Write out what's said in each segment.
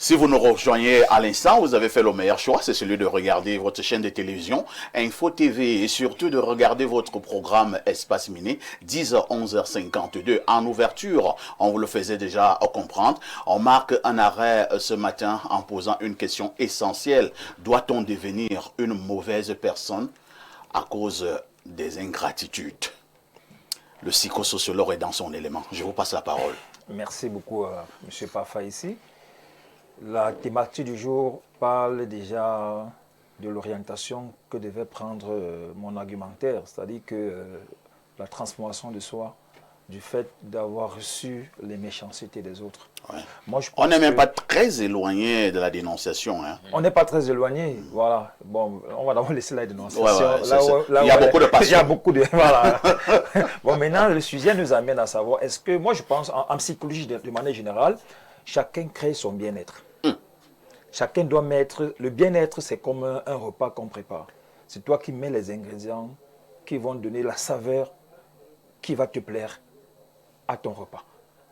Si vous nous rejoignez à l'instant, vous avez fait le meilleur choix, c'est celui de regarder votre chaîne de télévision Info TV et surtout de regarder votre programme Espace Mini 10h 11h52 en ouverture. On vous le faisait déjà comprendre. On marque un arrêt ce matin en posant une question essentielle. Doit-on devenir une mauvaise personne à cause des ingratitudes? Le psychosociologue est dans son élément. Je vous passe la parole. Merci beaucoup, M. Pafa ici. La thématique du jour parle déjà de l'orientation que devait prendre mon argumentaire, c'est-à-dire que la transformation de soi, du fait d'avoir reçu les méchancetés des autres. Ouais. Moi, je pense on n'est même pas très éloigné de la dénonciation. Hein. On n'est pas très éloigné, voilà. Bon, on va d'abord laisser la dénonciation. Il y a beaucoup de passion. Il y a beaucoup de... Voilà. Bon, maintenant, le sujet nous amène à savoir, est-ce que, moi je pense, en psychologie de manière générale, chacun crée son bien-être. Chacun doit mettre... Le bien-être, c'est comme un repas qu'on prépare. C'est toi qui mets les ingrédients qui vont donner la saveur qui va te plaire à ton repas.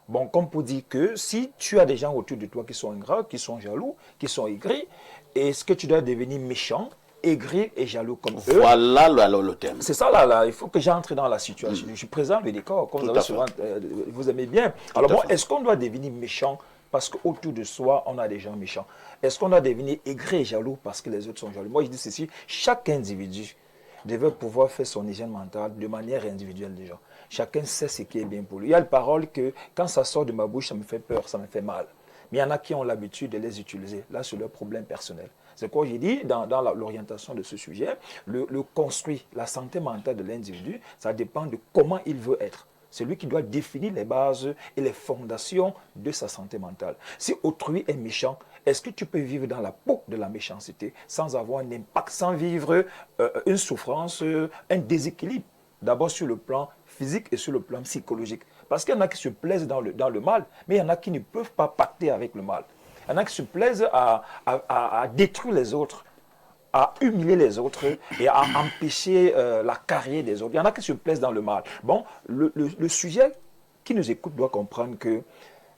Bon, comme pour dire que si tu as des gens autour de toi qui sont ingrats, qui sont jaloux, qui sont aigris, est-ce que tu dois devenir méchant, aigri et jaloux comme eux? Voilà le thème. C'est ça là, il faut que j'entre dans la situation. Je présente le décor, comme vous avez souvent, vous aimez bien. Alors bon, est-ce qu'on doit devenir méchant parce qu'autour de soi, on a des gens méchants? Est-ce qu'on doit devenir aigri et jaloux parce que les autres sont jaloux? Moi, je dis ceci, chaque individu devait pouvoir faire son hygiène mentale de manière individuelle déjà. Chacun sait ce qui est bien pour lui. Il y a une parole que quand ça sort de ma bouche, ça me fait peur, ça me fait mal. Mais il y en a qui ont l'habitude de les utiliser. Là, c'est leur problème personnel. C'est quoi j'ai dit dans l'orientation de ce sujet. Le construit, la santé mentale de l'individu, ça dépend de comment il veut être. C'est lui qui doit définir les bases et les fondations de sa santé mentale. Si autrui est méchant, est-ce que tu peux vivre dans la peau de la méchanceté sans avoir un impact, sans vivre une souffrance, un déséquilibre? D'abord sur le plan physique et sur le plan psychologique. Parce qu'il y en a qui se plaisent dans le mal, mais il y en a qui ne peuvent pas pacter avec le mal. Il y en a qui se plaisent à détruire les autres, à humilier les autres et à empêcher la carrière des autres. Il y en a qui se plaisent dans le mal. Bon, le sujet qui nous écoute doit comprendre que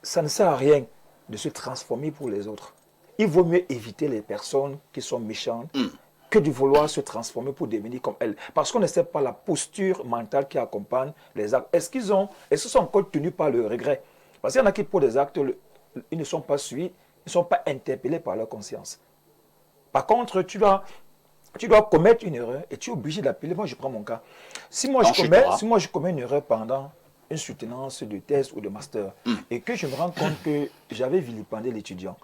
ça ne sert à rien de se transformer pour les autres. Il vaut mieux éviter les personnes qui sont méchantes que de vouloir se transformer pour devenir comme elles. Parce qu'on ne sait pas la posture mentale qui accompagne les actes. Est-ce qu'ils sont encore tenus par le regret? Parce qu'il y en a qui, pour des actes, ils ne sont pas suivis, ils ne sont pas interpellés par leur conscience. Par contre, tu dois commettre une erreur et tu es obligé d'appeler. Moi, je prends mon cas. Si moi, je commets une erreur pendant une soutenance de thèse ou de master et que je me rends compte que j'avais vilipendé l'étudiant,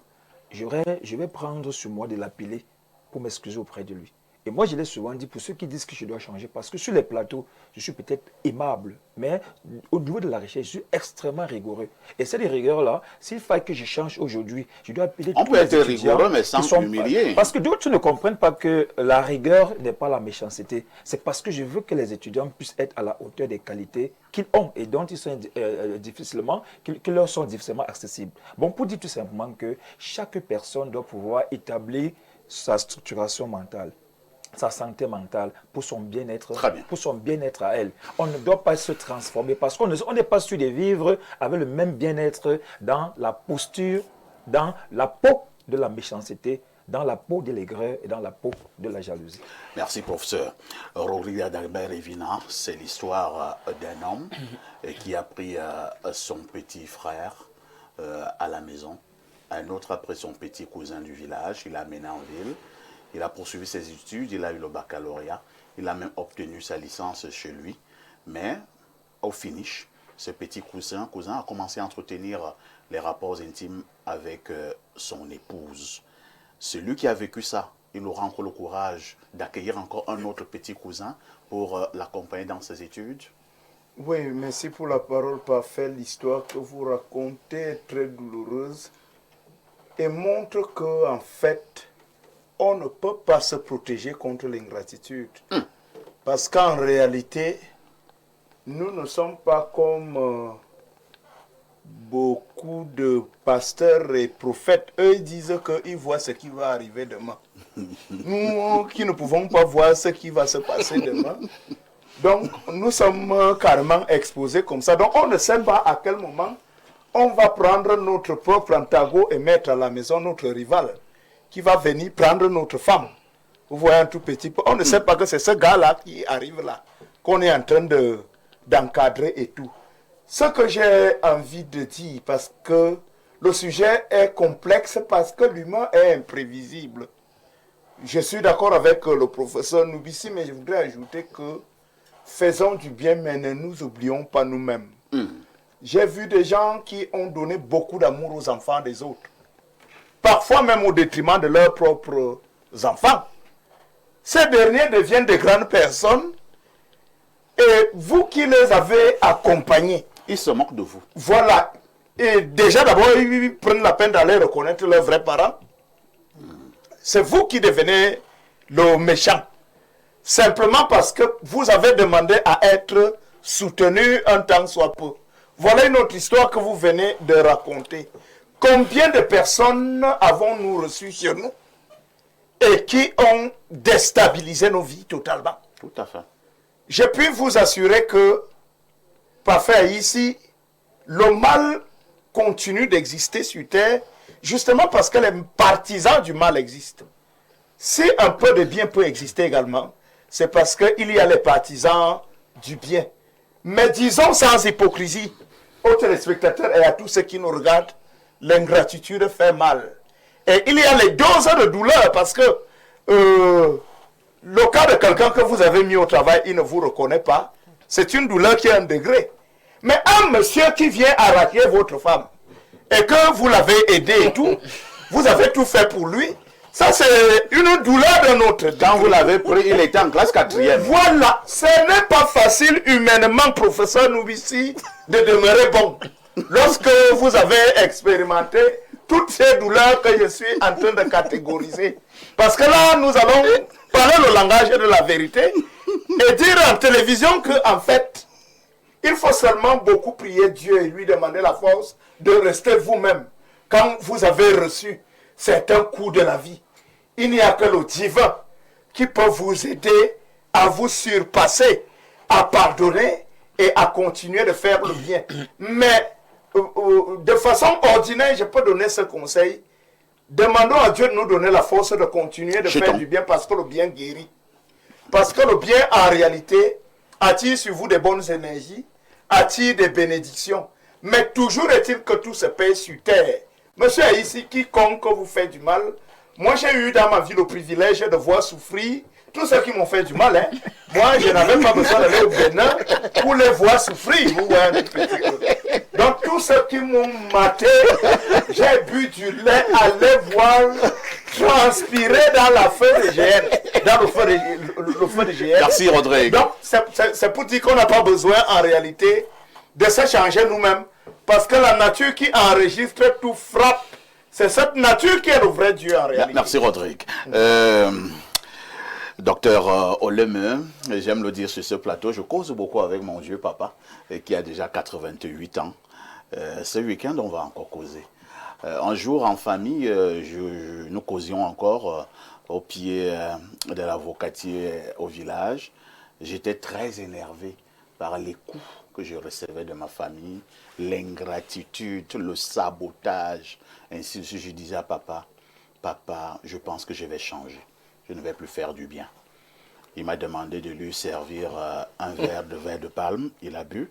je vais prendre sur moi de l'appeler pour m'excuser auprès de lui. Et moi, je l'ai souvent dit pour ceux qui disent que je dois changer, parce que sur les plateaux, je suis peut-être aimable, mais au niveau de la recherche, je suis extrêmement rigoureux. Et cette rigueur-là, s'il faut que je change aujourd'hui, je dois appeler tous les étudiants. On peut être rigoureux, mais sans humilier. Parce que d'autres ne comprennent pas que la rigueur n'est pas la méchanceté. C'est parce que je veux que les étudiants puissent être à la hauteur des qualités qu'ils ont et dont ils sont qui leur sont difficilement accessibles. Bon, pour dire tout simplement que chaque personne doit pouvoir établir sa structuration mentale, sa santé mentale, pour son bien-être à elle. On ne doit pas se transformer parce qu'on n'est pas sûr de vivre avec le même bien-être dans la posture, dans la peau de la méchanceté, dans la peau de l'aigreur et dans la peau de la jalousie. Merci, professeur. Rodrigue d'Albert Evina, c'est l'histoire d'un homme qui a pris son petit frère à la maison. Un autre a pris son petit cousin du village, il l'a amené en ville. Il a poursuivi ses études, il a eu le baccalauréat, il a même obtenu sa licence chez lui. Mais au finish, ce petit cousin a commencé à entretenir les rapports intimes avec son épouse. Celui qui a vécu ça, il aura encore le courage d'accueillir encore un autre petit cousin pour l'accompagner dans ses études. Oui, merci pour la parole parfaite. L'histoire que vous racontez est très douloureuse et montre qu'en fait, on ne peut pas se protéger contre l'ingratitude. Parce qu'en réalité, nous ne sommes pas comme beaucoup de pasteurs et prophètes. Eux disent qu'ils voient ce qui va arriver demain. Nous qui ne pouvons pas voir ce qui va se passer demain, donc nous sommes carrément exposés comme ça. Donc on ne sait pas à quel moment on va prendre notre propre antago et mettre à la maison notre rival qui va venir prendre notre femme. Vous voyez un tout petit peu. On ne sait pas que c'est ce gars-là qui arrive là, qu'on est en train d'encadrer et tout. Ce que j'ai envie de dire, parce que le sujet est complexe, parce que l'humain est imprévisible. Je suis d'accord avec le professeur Noubissi, mais je voudrais ajouter que faisons du bien, mais ne nous oublions pas nous-mêmes. J'ai vu des gens qui ont donné beaucoup d'amour aux enfants des autres. Parfois même au détriment de leurs propres enfants. Ces derniers deviennent de grandes personnes et vous qui les avez accompagnés, ils se moquent de vous. Voilà. Et déjà d'abord, ils prennent la peine d'aller reconnaître leurs vrais parents. C'est vous qui devenez le méchant. Simplement parce que vous avez demandé à être soutenu un temps soit peu. Voilà une autre histoire que vous venez de raconter. Combien de personnes avons-nous reçues sur nous et qui ont déstabilisé nos vies totalement? Tout à fait. Je puis vous assurer que, parfait ici, le mal continue d'exister sur Terre, justement parce que les partisans du mal existent. Si un peu de bien peut exister également, c'est parce qu'il y a les partisans du bien. Mais disons sans hypocrisie, aux téléspectateurs et à tous ceux qui nous regardent, l'ingratitude fait mal. Et il y a les doses de douleur parce que le cas de quelqu'un que vous avez mis au travail, il ne vous reconnaît pas. C'est une douleur qui est un degré. Mais un monsieur qui vient arracher votre femme et que vous l'avez aidé et tout, vous avez tout fait pour lui, ça c'est une douleur de notre degré. Quand vous l'avez pris, il était en classe 4e. Voilà, ce n'est pas facile humainement, professeur Noubissi, de demeurer bon. Lorsque vous avez expérimenté toutes ces douleurs que je suis en train de catégoriser. Parce que là, nous allons parler le langage de la vérité et dire en télévision qu'en fait, il faut seulement beaucoup prier Dieu et lui demander la force de rester vous-même. Quand vous avez reçu certains coups de la vie, il n'y a que le divin qui peut vous aider à vous surpasser, à pardonner et à continuer de faire le bien. Mais de façon ordinaire, je peux donner ce conseil. Demandons à Dieu de nous donner la force de continuer de faire du bien parce que le bien guérit. Parce que le bien, en réalité, attire sur vous des bonnes énergies, attire des bénédictions. Mais toujours est-il que tout se paye sur terre. Monsieur ici, quiconque vous fait du mal, moi j'ai eu dans ma vie le privilège de voir souffrir tous ceux qui m'ont fait du mal. Moi, je n'avais pas besoin d'aller au Bénin pour les voir souffrir. Vous voyez un petit peu. Donc, tous ceux qui m'ont maté, j'ai bu du lait à les voir transpirer dans la feu de GN. Dans le feu de GN. Merci, Rodrigue. Donc, c'est pour dire qu'on n'a pas besoin, en réalité, de se changer nous-mêmes. Parce que la nature qui enregistre tout frappe. C'est cette nature qui est le vrai Dieu, en réalité. Merci, Rodrigue. Docteur Oleme, j'aime le dire sur ce plateau, je cause beaucoup avec mon vieux papa, qui a déjà 88 ans. Ce week-end, on va encore causer. Un jour, en famille, nous causions encore au pied de l'avocatier au village. J'étais très énervé par les coups que je recevais de ma famille, l'ingratitude, le sabotage. Ainsi de suite, je disais à papa, papa, je pense que je vais changer. Je ne vais plus faire du bien. Il m'a demandé de lui servir un verre de vin de palme. Il a bu.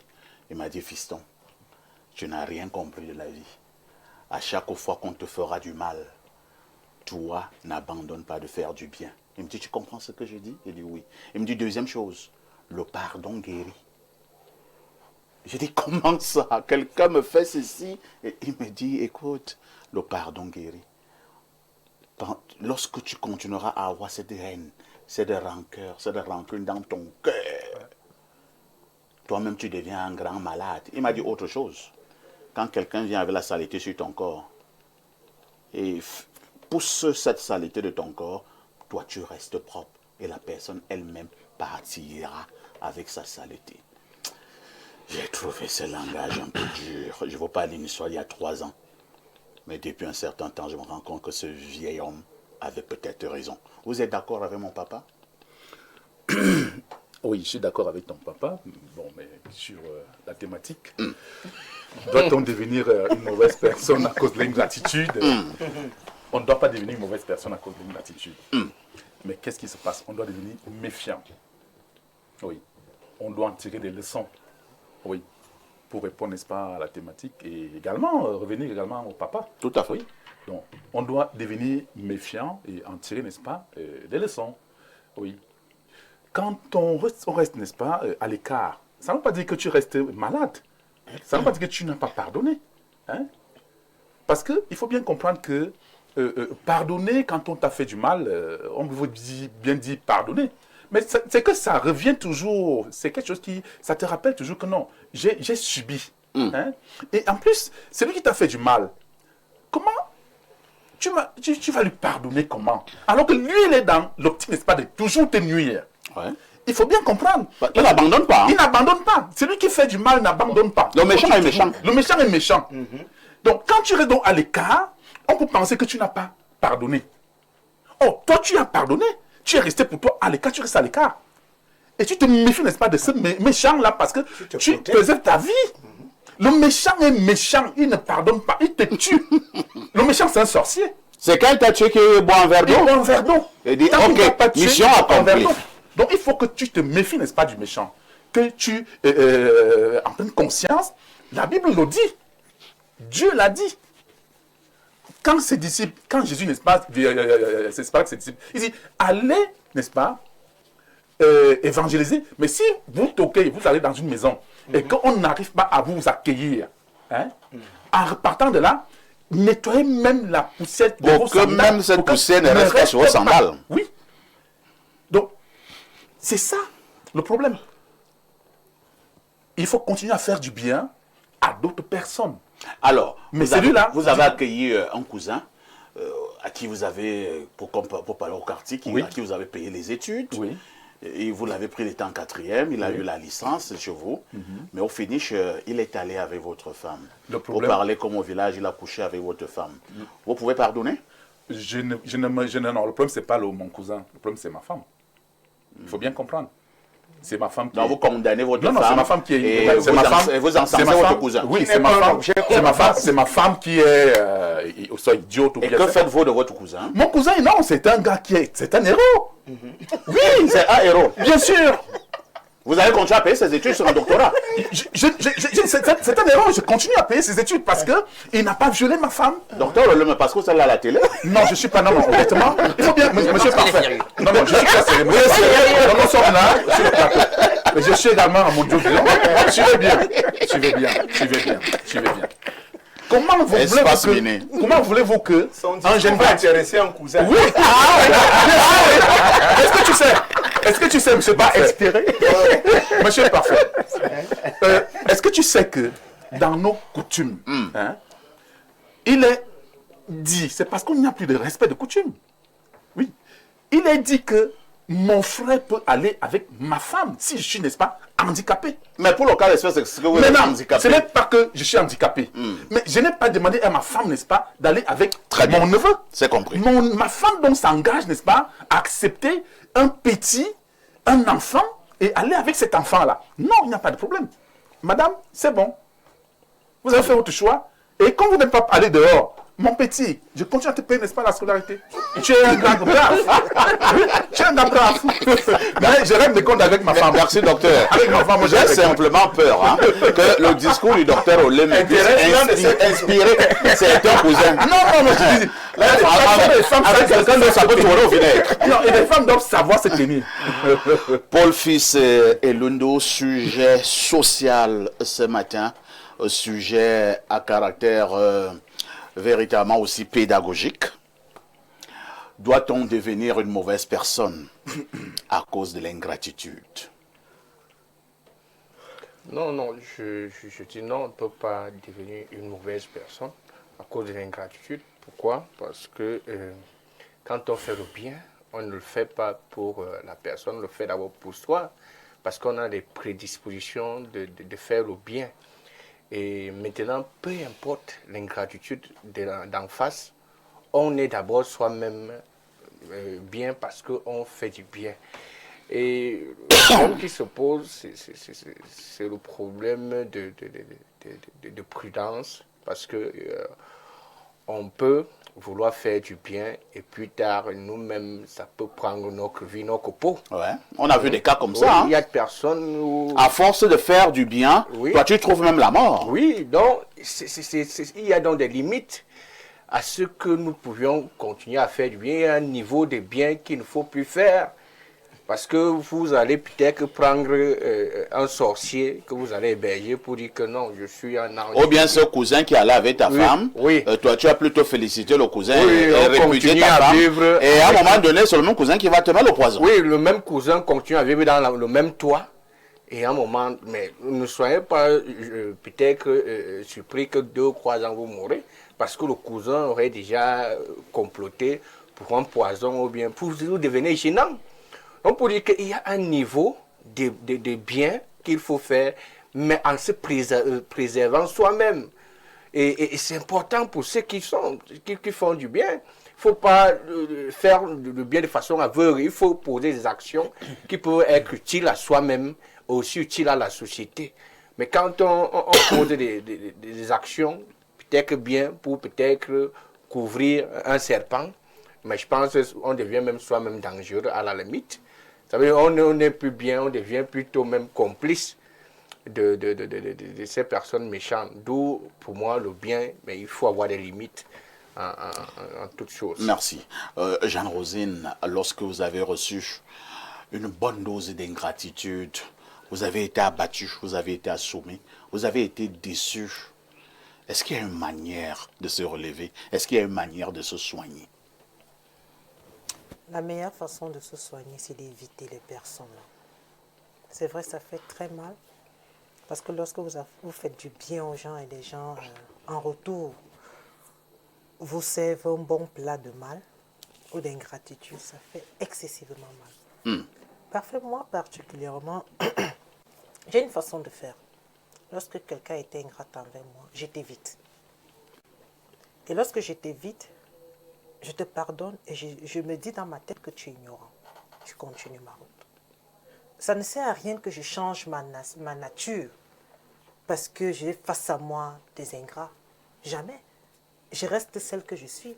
Il m'a dit, fiston, tu n'as rien compris de la vie. À chaque fois qu'on te fera du mal, toi, n'abandonne pas de faire du bien. Il me dit, tu comprends ce que je dis? Il dit oui. Il me dit, deuxième chose, le pardon guérit. J'ai dit, comment ça? Quelqu'un me fait ceci? Et il me dit, écoute, le pardon guérit. Lorsque tu continueras à avoir cette haine, cette rancœur, cette rancune dans ton cœur, toi-même tu deviens un grand malade. Il m'a dit autre chose. Quand quelqu'un vient avec la saleté sur ton corps et pousse cette saleté de ton corps, toi tu restes propre et la personne elle-même partira avec sa saleté. J'ai trouvé ce langage un peu dur. Je ne veux pas une histoire il y a 3 ans. Mais depuis un certain temps, je me rends compte que ce vieil homme avait peut-être raison. Vous êtes d'accord avec mon papa? Oui, je suis d'accord avec ton papa. Bon, mais sur la thématique, doit-on devenir une mauvaise personne à cause de l'ingratitude? On ne doit pas devenir une mauvaise personne à cause de l'ingratitude. Mais qu'est-ce qui se passe? On doit devenir méfiant. Oui. On doit en tirer des leçons. Oui. Pour répondre, n'est-ce pas, à la thématique et également revenir également au papa. Tout à fait. Oui. Donc, on doit devenir méfiant et en tirer, n'est-ce pas, des leçons. Oui. Quand on reste, n'est-ce pas, à l'écart, ça ne veut pas dire que tu restes malade. Ça ne veut pas dire que tu n'as pas pardonné. Hein? Parce qu'il faut bien comprendre que pardonner quand on t'a fait du mal, on veut bien dire pardonner. Mais c'est que ça revient toujours, c'est quelque chose qui, ça te rappelle toujours que non, j'ai subi. Hein? Et en plus, celui qui t'a fait du mal, comment tu vas lui pardonner comment? Alors que lui, il est dans l'optique, n'est-ce pas, de toujours te nuire. Ouais. Il faut bien comprendre. Il n'abandonne pas. Hein? Il n'abandonne pas. Celui qui fait du mal n'abandonne pas. Le méchant est méchant. Le méchant est méchant. Donc, quand tu restes donc à l'écart, on peut penser que tu n'as pas pardonné. Oh, toi, tu as pardonné. Tu es resté pour toi à l'écart, tu restes à l'écart. Et tu te méfies, n'est-ce pas, de ce méchant-là parce que tu préserves ta vie. Le méchant est méchant. Il ne pardonne pas. Il te tue. Le méchant, c'est un sorcier. C'est quand il t'a tué qu'il boit un verre d'eau. Il boit un verre d'eau. Il dit, Tant qu'il t'a ok, pas tué, mission il boit un verre accomplie. d'eau. Donc, il faut que tu te méfies, n'est-ce pas, du méchant. Que tu, en pleine conscience, la Bible le dit. Dieu l'a dit. Quand ses disciples, quand Jésus, n'est-ce pas, c'est pas que ses disciples, il dit, allez, n'est-ce pas, évangéliser. Mais si vous toquez, vous allez dans une maison, et qu'on n'arrive pas à vous accueillir, hein, en repartant de là, nettoyez même la poussière de vos Pour que sandales, même cette pour que poussière ne reste pas sur vos pas. sandales. Oui. Donc, c'est ça le problème. Il faut continuer à faire du bien à d'autres personnes. Alors, Mais vous avez, celui-là, vous avez accueilli un cousin à qui vous avez, pour parler au quartier, Oui. à qui vous avez payé les études. Oui. Et vous l'avez pris l'été en quatrième, il a eu la licence chez vous. Mais au finish, il est allé avec votre femme. Le Vous problème- parlez comme au village, il a couché avec votre femme. Vous pouvez pardonner? Non, le problème, ce n'est pas mon cousin. Le problème, c'est ma femme. Il faut bien comprendre. C'est ma femme qui. Non, vous condamnez votre Non, femme. c'est ma femme qui est. Et c'est vous, ma femme. vous c'est encensez ma votre femme. cousin. Oui, c'est ma femme. C'est ma femme qui est soit idiote ou Et bien. que faites-vous de votre cousin? Mon cousin, non, c'est un gars qui est. C'est un héros. Oui, C'est un héros. bien sûr. Vous allez continuer à payer ses études sur un doctorat. C'est un héros. Je continue à payer ses études parce qu'il n'a pas violé ma femme. Docteur, le parce que celle à la télé. Non, je ne suis pas. Non, honnêtement, il faut bien. Monsieur parfait. Non, je suis pas sérieux. Monsieur sérieux. Nous sommes là, sur le plateau. Mais je suis également à mon Dieu. Suivez bien. Comment voulez-vous que un jeune va gars. intéresser un cousin. Oui. Est-ce que tu sais, monsieur pas expirer? Monsieur parfait. Est-ce que tu sais que dans nos coutumes, hein, il est dit, c'est parce qu'il n'y a plus de respect de coutumes. Oui. Il est dit que mon frère peut aller avec ma femme si je suis, n'est-ce pas, handicapé. Mais pour le cas d'espèce, c'est ce que vous Mais êtes non, handicapé. ce n'est pas que je suis handicapé. Mais je n'ai pas demandé à ma femme, n'est-ce pas, d'aller avec Très bien. mon neveu. C'est compris. Ma femme donc s'engage, n'est-ce pas, à accepter un enfant, et aller avec cet enfant-là. Non, il n'y a pas de problème. Madame, c'est bon. Vous avez fait votre choix. Et quand vous n'êtes pas allé dehors, mon petit, je continue à te payer, n'est-ce pas, la scolarité. Tu es un grand brave. Tu es un grand brave. Mais je règle des comptes avec ma femme. Merci, docteur. Avec ma femme, moi, je J'ai règle des comptes. simplement peur hein, que le discours du docteur Olem puisse inspirer certains cousins. Ah non, je dis. Avec quelqu'un de ça peut tourner au vinaigre. Non, et les femmes doivent savoir se tenir. Paul Fils et Lundo, sujet social ce matin, sujet à caractère véritablement aussi pédagogique. Doit-on devenir une mauvaise personne à cause de l'ingratitude? Non, je dis non, on ne peut pas devenir une mauvaise personne à cause de l'ingratitude. Pourquoi? Parce que quand on fait le bien, on ne le fait pas pour la personne, on le fait d'abord pour soi, parce qu'on a des prédispositions de faire le bien. Et maintenant, peu importe l'ingratitude d'en face, on est d'abord soi-même bien parce qu'on fait du bien. Et le problème qui se pose, c'est le problème de prudence, parce que on peut vouloir faire du bien et plus tard, nous-mêmes, ça peut prendre notre vie, notre peau. Ouais. On a vu des cas comme Oui, ça. il y a des personnes où... À force de faire du bien, Oui. toi tu trouves même la mort. Oui, donc il y a donc des limites à ce que nous pouvions continuer à faire du bien. Il y a un niveau de bien qu'il ne faut plus faire. Parce que vous allez peut-être prendre un sorcier que vous allez héberger pour dire que non, je suis un ange. Ou bien ce cousin qui allait avec ta femme, oui. Toi tu as plutôt félicité le cousin Oui, et on répudié continue ta à femme. vivre Et à un avec- moment donné, c'est le même cousin qui va te mettre au poison. Oui, le même cousin continue à vivre dans le même toit. Et à un moment, mais ne soyez pas peut-être surpris que 2 ou 3 ans vous mourrez, parce que le cousin aurait déjà comploté pour un poison ou bien pour vous devenir gênant. On peut dire qu'il y a un niveau de bien qu'il faut faire, mais en se préservant soi-même. Et c'est important pour ceux qui font du bien. Il ne faut pas faire le bien de façon aveugle. Il faut poser des actions qui peuvent être utiles à soi-même, aussi utiles à la société. Mais quand on pose des actions, peut-être bien pour peut-être couvrir un serpent, mais je pense qu'on devient même soi-même dangereux à la limite. Ça veut dire on n'est plus bien, on devient plutôt même complice de ces personnes méchantes. D'où, pour moi, le bien, mais il faut avoir des limites en toutes choses. Merci. Jeanne-Rosine, lorsque vous avez reçu une bonne dose d'ingratitude, vous avez été abattu, vous avez été assommé, vous avez été déçu. Est-ce qu'il y a une manière de se relever? Est-ce qu'il y a une manière de se soigner? La meilleure façon de se soigner, c'est d'éviter les personnes. C'est vrai, ça fait très mal. Parce que lorsque vous faites du bien aux gens et les gens, en retour, vous servent un bon plat de mal ou d'ingratitude, ça fait excessivement mal. Parfait, moi particulièrement, j'ai une façon de faire. Lorsque quelqu'un était ingrat envers moi, je t'évite. Et lorsque je t'évite, je te pardonne et je me dis dans ma tête que tu es ignorant. Je continue ma route. Ça ne sert à rien que je change ma nature parce que j'ai face à moi des ingrats. Jamais. Je reste celle que je suis.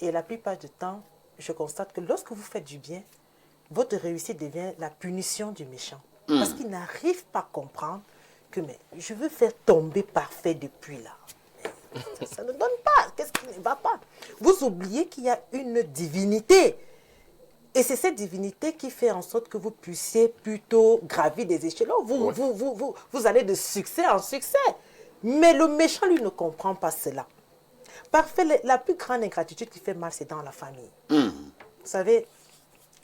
Et la plupart du temps, je constate que lorsque vous faites du bien, votre réussite devient la punition du méchant. Parce qu'il n'arrive pas à comprendre que mais, je veux faire tomber parfait depuis là. Ça ne donne pas. Qu'est-ce qui ne va pas? Vous oubliez qu'il y a une divinité. Et c'est cette divinité qui fait en sorte que vous puissiez plutôt gravir des échelons. Vous allez de succès en succès. Mais le méchant, lui, ne comprend pas cela. Parfait, la plus grande ingratitude qui fait mal, c'est dans la famille. Vous savez,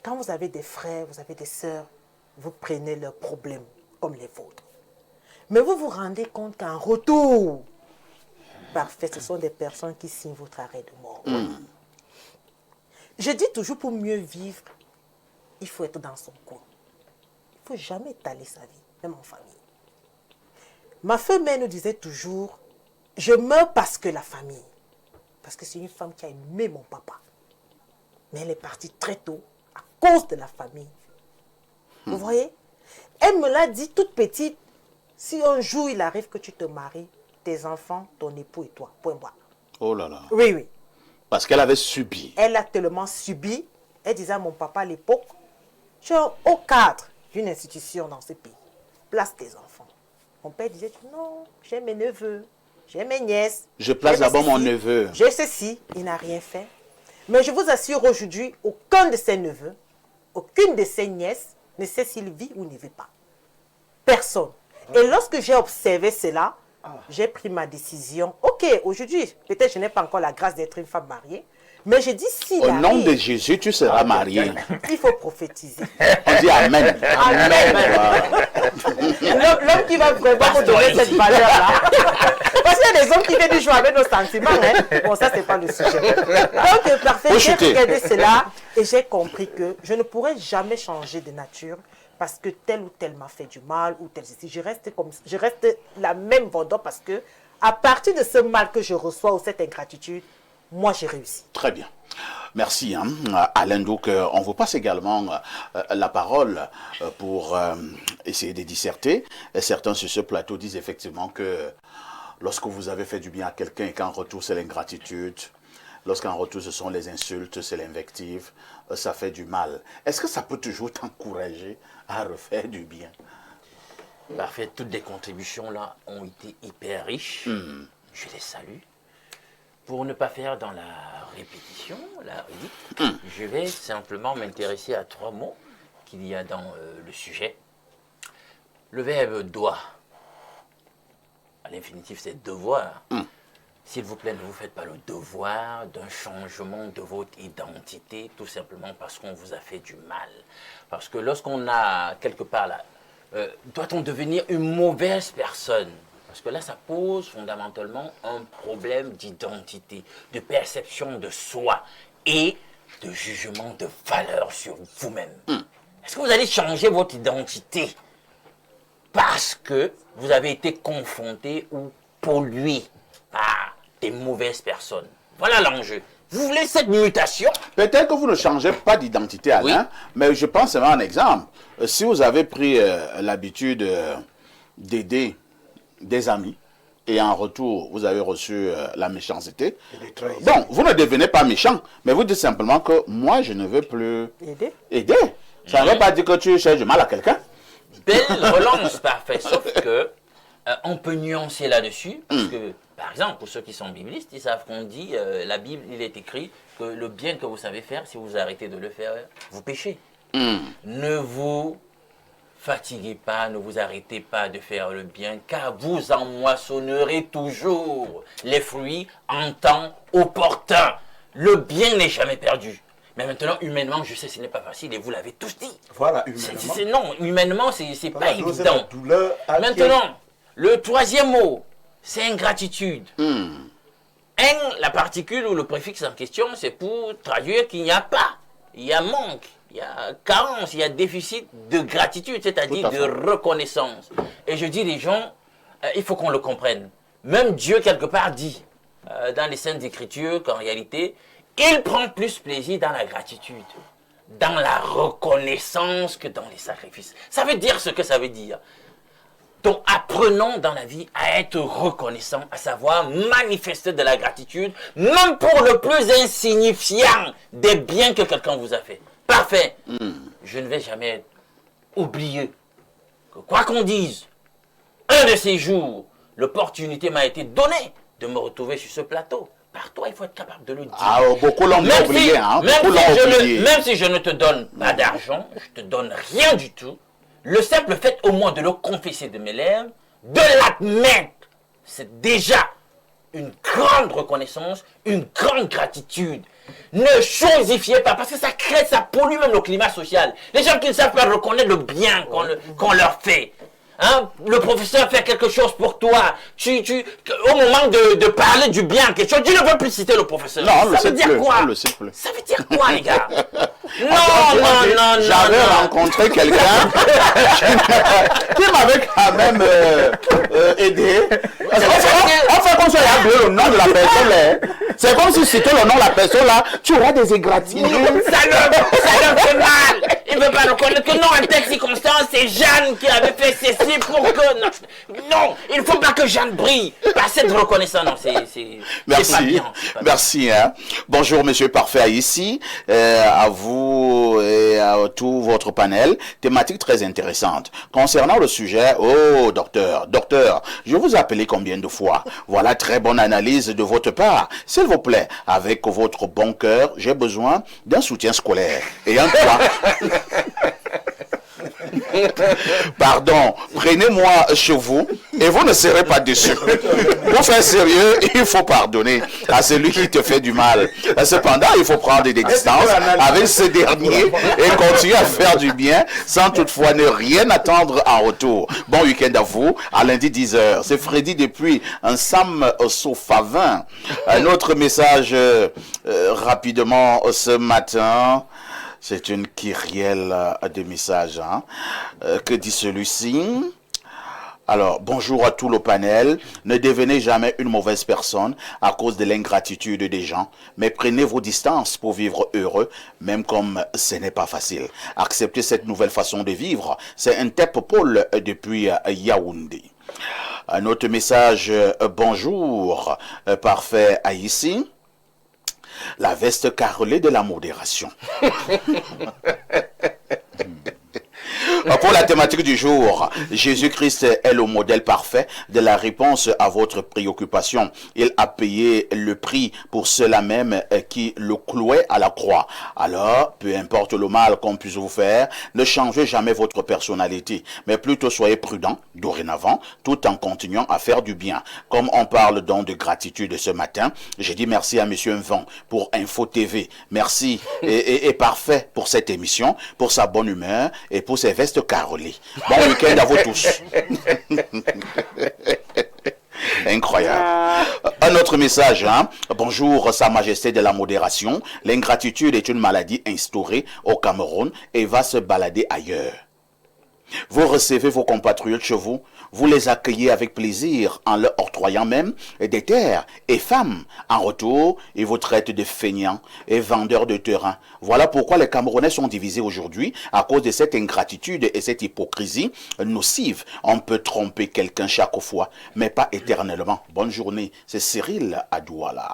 quand vous avez des frères, vous avez des sœurs, vous prenez leurs problèmes comme les vôtres. Mais vous vous rendez compte qu'en retour, parfait, ce sont des personnes qui signent votre arrêt de mort. Je dis toujours, pour mieux vivre, il faut être dans son coin. Il ne faut jamais étaler sa vie, même en famille. Ma femme nous disait toujours, je meurs parce que la famille. Parce que c'est une femme qui a aimé mon papa. Mais elle est partie très tôt à cause de la famille. Vous voyez? Elle me l'a dit toute petite. Si un jour il arrive que tu te maries, tes enfants, ton époux et toi, point barre. Oh là là. Oui, oui. Parce qu'elle avait subi. Elle a tellement subi. Elle disait à mon papa à l'époque, je suis au cadre d'une institution dans ce pays. Place tes enfants. Mon père disait, non, j'ai mes neveux, j'ai mes nièces. Je place d'abord mon neveu. J'ai ceci, il n'a rien fait. Mais je vous assure aujourd'hui, aucun de ses neveux, aucune de ses nièces ne sait s'il vit ou ne vit pas. Personne. Et lorsque j'ai observé cela, j'ai pris ma décision. Ok, aujourd'hui, peut-être je n'ai pas encore la grâce d'être une femme mariée, mais je dis si Au nom de Jésus, tu seras marié. il faut prophétiser. On dit Amen. Amen. L'homme qui va vraiment nous donner cette valeur-là. Parce qu'il y a des hommes qui viennent jouer avec nos sentiments. Hein. Bon, ça, c'est pas le sujet. Donc, parfait, j'ai regardé cela et j'ai compris que je ne pourrais jamais changer de nature parce que tel ou tel m'a fait du mal ou tel ceci. Je reste la même vendeur parce que à partir de ce mal que je reçois ou cette ingratitude, moi, j'ai réussi. Très bien. Merci, hein. Alain Douc. On vous passe également la parole pour essayer de disserter. Et certains sur ce plateau disent effectivement que lorsque vous avez fait du bien à quelqu'un et qu'en retour c'est l'ingratitude, lorsqu'en retour ce sont les insultes, c'est l'invective, ça fait du mal. Est-ce que ça peut toujours t'encourager à refaire du bien? Parfait, toutes les contributions là ont été hyper riches. Je les salue. Pour ne pas faire dans la répétition, la redite, je vais simplement m'intéresser à 3 mots qu'il y a dans le sujet. Le verbe doit, à l'infinitif c'est devoir. S'il vous plaît, ne vous faites pas le devoir d'un changement de votre identité, tout simplement parce qu'on vous a fait du mal. Parce que lorsqu'on a quelque part là, doit-on devenir une mauvaise personne? Parce que là, ça pose fondamentalement un problème d'identité, de perception de soi et de jugement de valeur sur vous-même. Est-ce que vous allez changer votre identité parce que vous avez été confronté ou pollué par des mauvaises personnes? Voilà l'enjeu. Vous voulez cette mutation? Peut-être que vous ne changez pas d'identité, Alain, mais je pense seulement un exemple. Si vous avez pris l'habitude d'aider des amis, et en retour, vous avez reçu la méchanceté, bon, vous ne devenez pas méchant, mais vous dites simplement que moi, je ne veux plus aider. Ça ne veut pas dire que tu cherches du mal à quelqu'un. Belle relance, parfait, sauf que on peut nuancer là-dessus, parce que, par exemple, pour ceux qui sont biblistes, ils savent qu'on dit, la Bible, il est écrit que le bien que vous savez faire, si vous arrêtez de le faire, vous péchez. Ne vous fatiguez pas, ne vous arrêtez pas de faire le bien, car vous en moissonnerez toujours les fruits en temps opportun. Le bien n'est jamais perdu. Mais maintenant, humainement, je sais, ce n'est pas facile et vous l'avez tous dit. Voilà, humainement. Non, humainement, c'est pas évident. La douleur Maintenant, le 3e mot, c'est ingratitude. La particule ou le préfixe en question, c'est pour traduire qu'il n'y a pas, il y a manque. Il y a carence, il y a déficit de gratitude, c'est-à-dire de reconnaissance. Et je dis les gens, il faut qu'on le comprenne. Même Dieu, quelque part, dit dans les Saintes Écritures qu'en réalité, il prend plus plaisir dans la gratitude, dans la reconnaissance que dans les sacrifices. Ça veut dire ce que ça veut dire. Donc, apprenons dans la vie à être reconnaissant, à savoir manifester de la gratitude, même pour le plus insignifiant des biens que quelqu'un vous a fait. Parfait. Je ne vais jamais oublier que quoi qu'on dise, un de ces jours, l'opportunité m'a été donnée de me retrouver sur ce plateau. Par toi, il faut être capable de le dire. Ah, beaucoup l'ont oublié, hein. Même si je ne te donne pas d'argent, je te donne rien du tout, le simple fait au moins de le confesser de mes lèvres, de l'admettre, c'est déjà une grande reconnaissance, une grande gratitude. Ne chosifiez pas, parce que ça crée, ça pollue même le climat social. Les gens qui ne savent pas reconnaître le bien qu'on leur fait. Hein? Le professeur fait quelque chose pour toi. Au moment de parler du bien en question, tu ne veux plus citer le professeur. Non, ça veut dire quoi? Ça veut dire quoi, les gars? Non. J'avais rencontré quelqu'un qui m'avait quand même aidé. Enfin, comme ça, il y a oublié le nom de la personne là. C'est comme si c'était le nom de la personne là, tu auras des égratignures. Ça le fait mal. Il ne veut pas reconnaître que non, un tel circonstance, c'est Jeanne qui avait fait ceci pour que... Non, il ne faut pas que Jeanne brille. Pas cette reconnaissance, non, merci, pas bien. Merci. Hein. Bonjour, monsieur Parfait, ici, à vous et à tout votre panel. Thématique très intéressante. Concernant le sujet, oh, docteur, je vous ai appelé combien de fois? Voilà, très bonne analyse de votre part. S'il vous plaît, avec votre bon cœur, j'ai besoin d'un soutien scolaire. Et un toit. Pardon, prenez-moi chez vous et vous ne serez pas déçus. Pour faire sérieux, il faut pardonner à celui qui te fait du mal. Cependant, il faut prendre des distances avec ce dernier et continuer à faire du bien sans toutefois ne rien attendre en retour. Bon week-end à vous, à lundi 10h. C'est Freddy depuis un Sam Sofavin. Un autre message rapidement ce matin. C'est une kyrielle de messages. Hein. Que dit celui-ci? Alors, bonjour à tout le panel. Ne devenez jamais une mauvaise personne à cause de l'ingratitude des gens, mais prenez vos distances pour vivre heureux, même comme ce n'est pas facile. Acceptez cette nouvelle façon de vivre. C'est un Tep Paul depuis Yaoundé. Un autre message, bonjour, parfait à ici. La veste carrelée de la modération. Pour la thématique du jour, Jésus-Christ est le modèle parfait de la réponse à votre préoccupation. Il a payé le prix pour cela même qui le clouait à la croix. Alors, peu importe le mal qu'on puisse vous faire, ne changez jamais votre personnalité, mais plutôt soyez prudent dorénavant, tout en continuant à faire du bien. Comme on parle donc de gratitude ce matin, j'ai dit merci à Monsieur Nvan pour Info TV. Merci et parfait pour cette émission, pour sa bonne humeur et pour ses vestes carolées. Bon week-end à vous tous. Incroyable. Un autre message, hein? Bonjour, Sa Majesté de la modération. L'ingratitude est une maladie instaurée au Cameroun et va se balader ailleurs. Vous recevez vos compatriotes chez vous, vous les accueillez avec plaisir en leur octroyant même des terres et femmes. En retour, ils vous traitent de feignants et vendeurs de terrain. Voilà pourquoi les Camerounais sont divisés aujourd'hui à cause de cette ingratitude et cette hypocrisie nocive. On peut tromper quelqu'un chaque fois, mais pas éternellement. Bonne journée, c'est Cyril à Douala.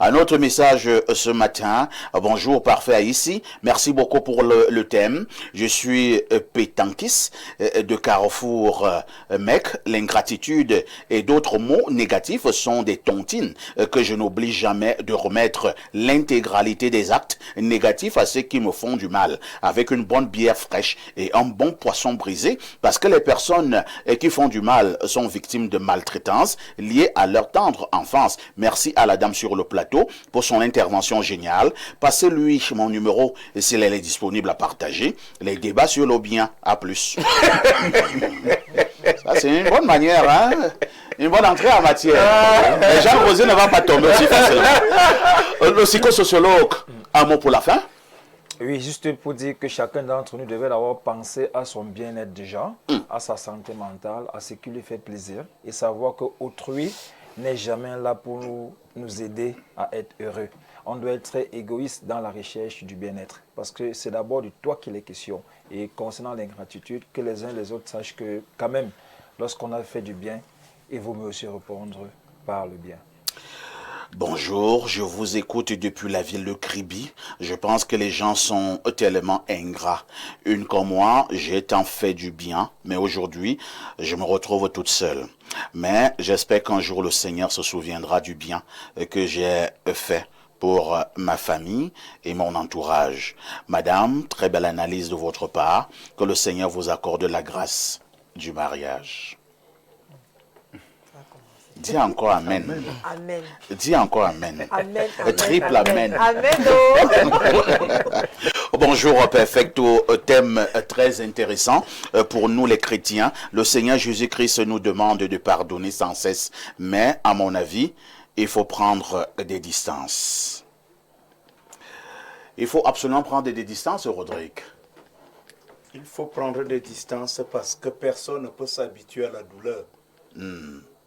Un autre message ce matin. Bonjour, parfait ici. Merci beaucoup pour le thème. Je suis Pétankis de Carrefour Mec. L'ingratitude et d'autres mots négatifs sont des tontines que je n'oublie jamais de remettre l'intégralité des actes négatifs à ceux qui me font du mal avec une bonne bière fraîche et un bon poisson brisé, parce que les personnes qui font du mal sont victimes de maltraitance liées à leur tendre enfance. Merci à la dame sur le plateau pour son intervention géniale. Passez-lui mon numéro s'il est disponible à partager les débats sur le bien. À plus. Ça, c'est une bonne manière, hein? Une bonne entrée en matière. Les gens posés ne vont pas tomber aussi facilement. Le psychosociologue, un mot pour la fin? Oui, juste pour dire que chacun d'entre nous devait d'abord penser à son bien-être déjà, à sa santé mentale, à ce qui lui fait plaisir, et savoir qu'autrui n'est jamais là pour nous aider à être heureux. On doit être très égoïste dans la recherche du bien-être, parce que c'est d'abord de toi qu'il est question. Et concernant l'ingratitude, que les uns et les autres sachent que quand même, lorsqu'on a fait du bien, il vaut mieux aussi répondre par le bien. Bonjour, je vous écoute depuis la ville de Kribi. Je pense que les gens sont tellement ingrats. Une comme moi, j'ai tant fait du bien, mais aujourd'hui, je me retrouve toute seule. Mais j'espère qu'un jour le Seigneur se souviendra du bien que j'ai fait pour ma famille et mon entourage. Madame, très belle analyse de votre part. Que le Seigneur vous accorde la grâce du mariage. Dis encore Amen. Amen. Dis encore Amen. Amen. Triple Amen. Amen. Bonjour, Perfecto. Thème très intéressant pour nous les chrétiens. Le Seigneur Jésus-Christ nous demande de pardonner sans cesse. Mais, à mon avis, il faut prendre des distances. Il faut absolument prendre des distances, Rodrigue. Il faut prendre des distances parce que personne ne peut s'habituer à la douleur.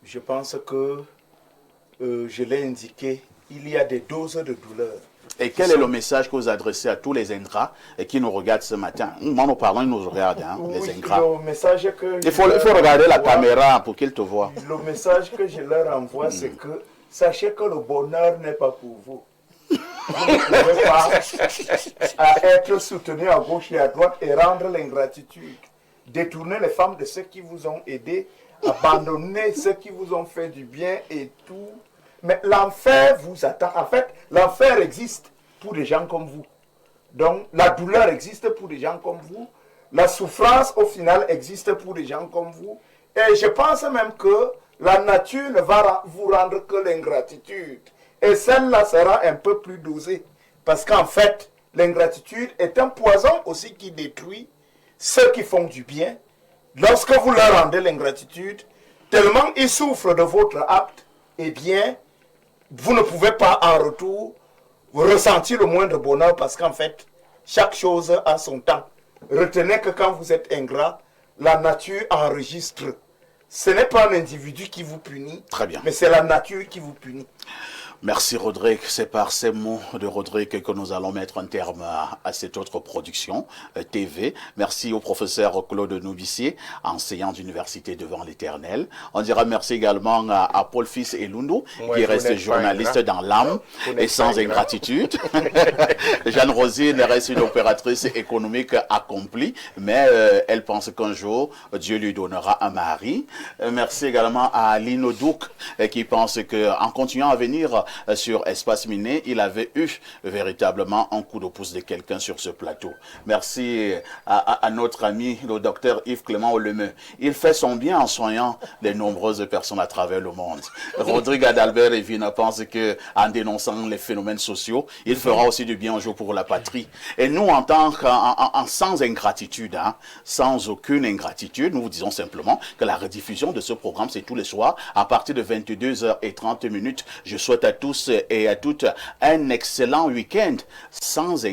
Je pense que, je l'ai indiqué, il y a des doses de douleur. Et quel est le message que vous adressez à tous les ingrats et qui nous regardent ce matin? Moi, nous parlons, ils nous regardent, hein, oui, les ingrats. Le message que Il faut regarder la caméra pour qu'ils te voient. Le message que je leur envoie, c'est que sachez que le bonheur n'est pas pour vous. Vous ne pouvez pas être soutenu à gauche et à droite et rendre l'ingratitude. Détourner les femmes de ceux qui vous ont aidé, abandonner ceux qui vous ont fait du bien et tout. Mais l'enfer vous attend. En fait, l'enfer existe pour des gens comme vous. Donc, la douleur existe pour des gens comme vous. La souffrance, au final, existe pour des gens comme vous. Et je pense même que la nature ne va vous rendre que l'ingratitude. Et celle-là sera un peu plus dosée. Parce qu'en fait, l'ingratitude est un poison aussi qui détruit ceux qui font du bien. Lorsque vous leur rendez l'ingratitude, tellement ils souffrent de votre acte, eh bien, vous ne pouvez pas en retour ressentir le moindre bonheur parce qu'en fait, chaque chose a son temps. Retenez que quand vous êtes ingrat, la nature enregistre Ce n'est pas un individu qui vous punit, Très bien. mais c'est la nature qui vous punit. Merci Rodrigue. C'est par ces mots de Rodrigue que nous allons mettre un terme à cette autre production TV. Merci au professeur Claude Noubissier, enseignant d'université devant l'Éternel. On dira merci également à Paul Fils Elundu, qui reste journaliste dans l'âme et sans ingratitude. Jeanne Rosine reste une opératrice économique accomplie, mais elle pense qu'un jour, Dieu lui donnera un mari. Merci également à Lino Douk, qui pense qu'en continuant à venir sur Espace Miné, il avait eu véritablement un coup de pouce de quelqu'un sur ce plateau. Merci à notre ami, le docteur Yves Clément Olemeu. Il fait son bien en soignant de nombreuses personnes à travers le monde. Rodrigue Adalbert Evina pense qu'en dénonçant les phénomènes sociaux, il fera aussi du bien un jour pour la patrie. Et nous, en tant sans ingratitude, sans aucune ingratitude, nous vous disons simplement que la rediffusion de ce programme, c'est tous les soirs à partir de 22h30. Je souhaite à tous et à toutes un excellent week-end sans ingratitude.